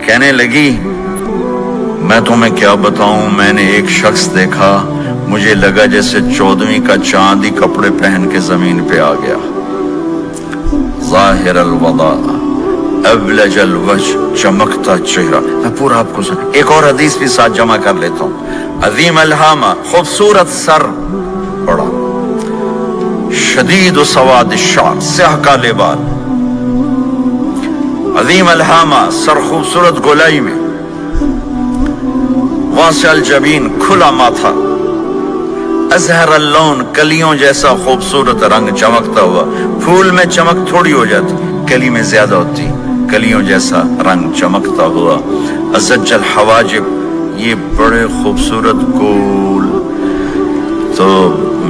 کہنے لگی میں تمہیں کیا بتاؤں، میں نے ایک شخص دیکھا، مجھے لگا جیسے 14ویں کا چاند ہی کپڑے پہن کے زمین پہ آ گیا، ظاہر الوضاء ابلج الوجہ، چمکتا چہرہ۔ میں پورا آپ کو ایک اور حدیث بھی ساتھ جمع کر لیتا ہوں۔ عظیم الہامہ، خوبصورت سر، بڑا شدید سواد الشعر، سیاہ کالے بال، عظیم الہامہ، سر خوبصورت گولائی میں، واسع الجبین، کھلا ماتھا، ازہر اللون، کلیوں جیسا خوبصورت رنگ، چمکتا ہوا۔ پھول میں چمک تھوڑی ہو جاتی، کلی میں زیادہ ہوتی، کلیوں جیسا رنگ، چمکتا ہوا۔ ازج الحواجب، یہ بڑے خوبصورت گول۔ تو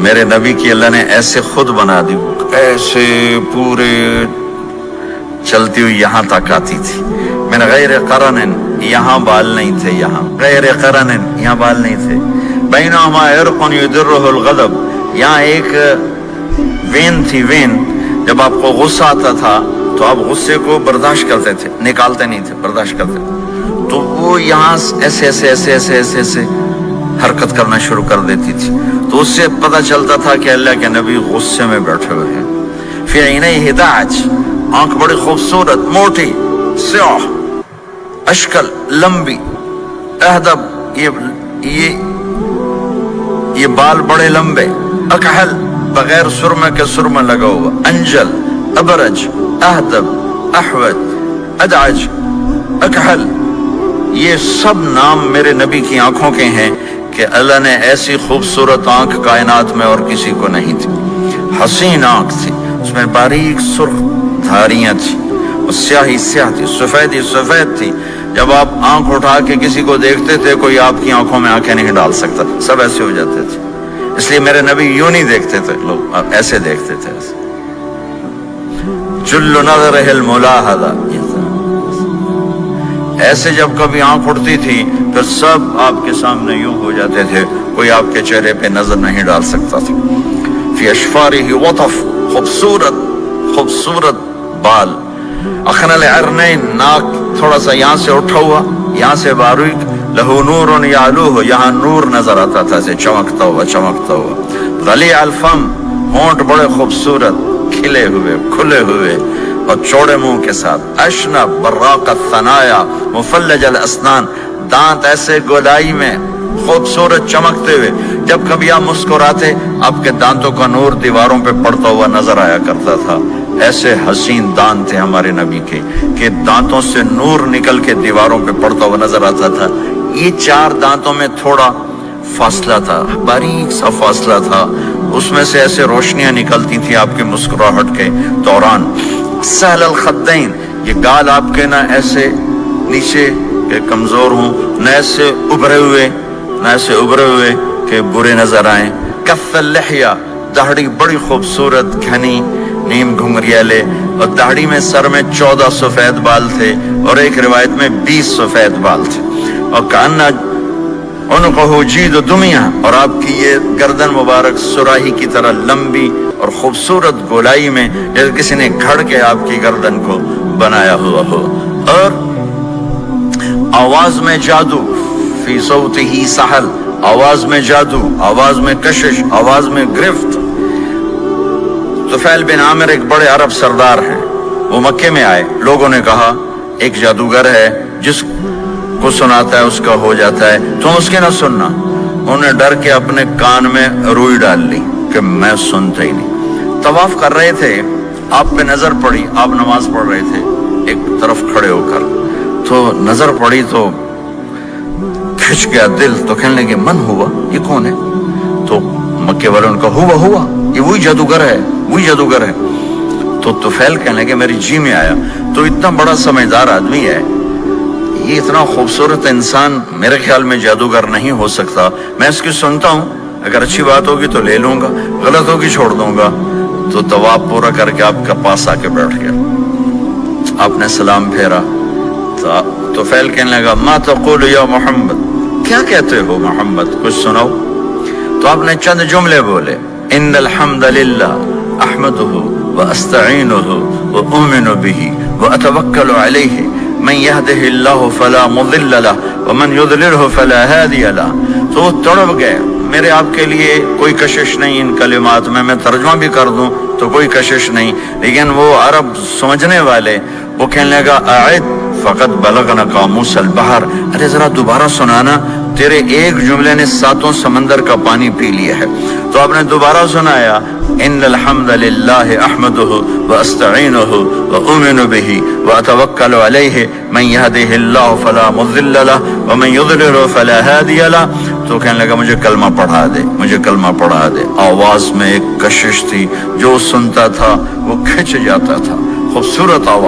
میرے نبی کی اللہ نے ایسے خود بنا دی، ایسے پورے چلتی ہوئی یہاں تک آتی تھی۔ من غیر قرن، یہاں بال نہیں تھے، یہاں غیر قرن، یہاں بال نہیں تھے۔ بینہما عرق یدرہ الغضب، یہاں ایک وین تھی، وین، جب آپ کو غصہ آتا تھا تو آپ غصے کو برداشت کرتے تھے، نکالتے نہیں تھے، برداشت کرتے تھے، تو وہ یہاں ایسے ایسے ایسے ایسے ایسے ایسے حرکت کرنا شروع کر دیتی تھی، تو اس سے پتہ چلتا تھا کہ اللہ کے نبی غصے میں بیٹھے ہوئے ہیں۔ فی عینیہ دعج، آنکھ بڑی خوبصورت، موٹی، سیاہ، اشکل، لمبی، اہدب، یہ بال بڑے لمبے، اکحل، بغیر سرمے کے سرمہ لگا ہوا، انجل، ابرج، اہدب، احوج، ادعج، اکحل، یہ سب نام میرے نبی کی آنکھوں کے ہیں کہ اللہ نے ایسی خوبصورت آنکھ کائنات میں اور کسی کو نہیں تھی۔ حسین آنکھ تھی، اس میں باریک سرخ دھاریاں تھیں، اور سیاہی سیاہ تھی، سفیدی سفید تھی۔ جب آپ آنکھ اٹھا کے کسی کو دیکھتے تھے، کوئی آپ کی آنکھوں میں آنکھیں نہیں ڈال سکتا، سب ایسے ہو جاتے تھے۔ اس لیے میرے نبی یوں نہیں دیکھتے تھے، لوگ ایسے دیکھتے تھے، جل نظرہ الملاحظہ، ایسے جب کبھی آنکھ اٹھتی تھی پھر سب آپ کے سامنے یوں ہو جاتے تھے، کوئی آپ کے چہرے پہ نظر نہیں ڈال سکتا تھا۔ فی اشفارہ وطف، خوبصورت خوبصورت بال، اخن العرنین، ناک تھوڑا سا یہاں سے اٹھا ہوا، یہاں سے باریک، لہو نور یعلوہ، یہاں نور نظر آتا تھا، سے چمکتا ہوا چمکتا ہوا۔ غلیظ الفم، ہونٹ بڑے خوبصورت، کھلے ہوئے کھلے ہوئے اور چوڑے منہ کے ساتھ۔ اشنب براق الثنایا، مفلج الاسنان، دانت ایسے گولائی میں خوبصورت چمکتے ہوئے، جب کبھی آپ مسکراتے آپ کے دانتوں کا نور دیواروں پہ پڑتا ہوا نظر آیا کرتا تھا۔ ایسے حسین دانت تھے ہمارے نبی کے کہ دانتوں سے نور نکل کے دیواروں پہ پڑتا ہوا نظر آتا تھا۔ یہ 4 دانتوں میں تھوڑا فاصلہ تھا، باریک سا فاصلہ تھا، اس میں سے ایسے روشنیاں نکلتی تھی آپ کے مسکراہٹ کے دوران۔ سہل الخدین، یہ گال آپ کے نہ ایسے نیچے کہ کمزور ہوں، نہ ایسے ابھرے ہوئے کہ برے نظر آئیں۔ کف اللحیہ، داڑھی بڑی خوبصورت گھنی، نیم گھنگریالے، اور داڑھی میں سر میں 14 سفید بال تھے، اور ایک روایت میں 20 سفید بال تھے۔ اور کأنہ عنقہ جید دمیہ، اور آپ کی یہ گردن مبارک سراہی کی طرح لمبی اور خوبصورت گولائی میں، جیسے کسی نے گھڑ کے آپ کی گردن کو بنایا ہوا ہو۔ اور آواز میں جادو، فی صوتہ سحل، آواز میں جادو، آواز میں کشش، آواز میں گرفت۔ طفیل بن عامر ایک بڑے عرب سردار ہیں، وہ مکے میں آئے، لوگوں نے کہا ایک جادوگر ہے جس کو سناتا ہے اس کا ہو جاتا ہے، تم اس کے نہ سننا۔ انہوں نے ڈر کے اپنے کان میں روئی ڈال لی کہ میں سنتا ہی نہیں۔ طواف کر رہے تھے، آپ پہ نظر پڑی، آپ نماز پڑھ رہے تھے ایک طرف کھڑے ہو کر، تو نظر پڑی تو کھچ گیا دل، تو کہنے لگے من ہوا، یہ کون ہے؟ تو مکے والوں نے کہا ہوا یہ وہی جادوگر ہے۔ تو طفیل کہنے لگے میری جی میں آیا، تو اتنا بڑا سمجھدار آدمی ہے، یہ اتنا خوبصورت انسان میرے خیال میں جادوگر نہیں ہو سکتا، میں اس کی سنتا ہوں، اگر اچھی بات ہوگی تو لے لوں گا، غلط ہوگی چھوڑ دوں گا۔ تو طواف پورا کر کے آپ کے پاس آ کے بیٹھ گیا، آپ نے سلام پھیرا، تو فیل کہنے لگا ما تقول یا محمد، کیا کہتے ہو محمد، کچھ سناؤ۔ تو آپ نے چند جملے بولے، ان الحمد للہ احمدہ واستعینہ واؤمن بہ واتوکل علیہ، من يهده الله فلا مضل له ومن يضلله فلا هادي له. تو وہ تڑپ گئے. میرے آپ کے لیے کوئی کشش نہیں ان کلمات میں ترجمہ بھی کر دوں تو کوئی کشش نہیں، لیکن وہ عرب سمجھنے والے وہ کہنے لگا اعد فقط بلغنا قاموس البحر، ارے ذرا دوبارہ سنانا، تیرے ایک جملے نے 7 سمندر کا پانی پی لیا ہے. تو آپ نے دوبارہ سنایا ان الحمد للہ احمدہ واستعینہ واؤمن بہ واتوکل علیہ من یہدہ اللہ فلا مضل لہ ومن یضلل فلا ہادی لہ. تو کہنے لگا مجھے کلمہ پڑھا دے، مجھے کلمہ پڑھا دے. آواز میں ایک کشش تھی، جو سنتا تھا وہ کھنچ جاتا تھا. خوبصورت آواز.